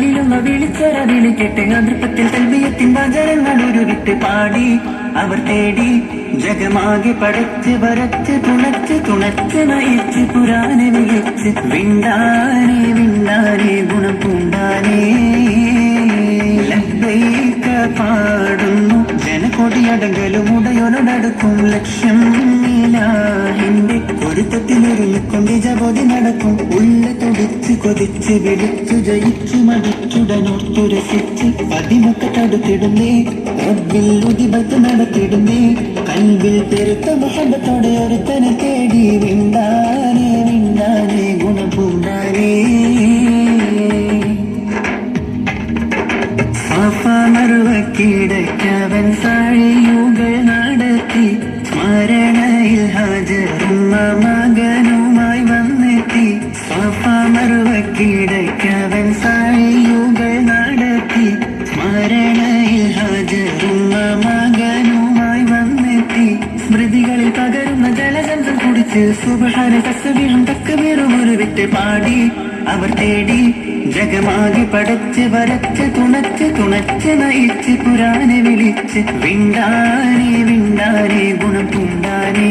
ിലുള്ള വിളിച്ചറ വിളിക്കട്ടെ നൃത്തത്തിൽ തൽബിയത്തിൻ വചനങ്ങൾ ഉരുവിട്ട് പാടി അവർ തേടി ജഗമാകെ പടച്ച് വരച്ച് തുണച്ച് നയിച്ച് പുരാനെ വിളിച്ച് വിണ്ടാനേ വിണ്ടാനേ ഗുണം പൂണ്ടാനേ ലബ്ബൈക പാടുന്നു ജനകൊടിയടങ്കലും ഉടയൊടടുക്കും ലക്ഷ്യം നീലാഹിന്റെ പൊരുത്തത്തിലൊരുങ്ങിക്കൊണ്ട് ജബോധി നടക്കും ഉള്ള തുടിച്ച് കൊതിച്ച് വിളിച്ചു ജയിച്ചു മടിച്ചുടനോർത്തു രസിച്ച് പതിമൊക്കെ തടുത്തിടുന്നേ റബ്ബിൽ ഉദിബത്ത് നടത്തിടുന്നേ കൽവിൽ പെരുത്ത മുഹബത്തോടെ ഒരുത്തനെ തേടി വിണ്ടാനേ വിണ്ടാനേ ഗുണം പൂണ്ടാനേ മറുവക്കിടയ്ക്കവൻ സാഴിയുകൾ നടത്തി സ്മരണയിൽ ഹാജറുമ്മ മകനുമായി വന്നെത്തി മറുവക്കിടയ്ക്കവൻ സാഴിയുകൾ നടത്തി സ്മരണയിൽ ഹാജറുമ്മ മകനുമായി വന്നെത്തി സ്മൃതികളിൽ പകരുന്ന ജലജന്തം കുടിച്ച് സുബ്ഹാന തസ്ബീഹും തക്ബീറും ഉരുവിട്ട് പാടി അവർ തേടി ജഗമാകെ പടച്ച് വരച്ച് തുണച്ച് നയിച്ച് പുരാനെ വിളിച്ച് വിണ്ടാനേ വിണ്ടാനേ ഗുണം പൂണ്ടാനേ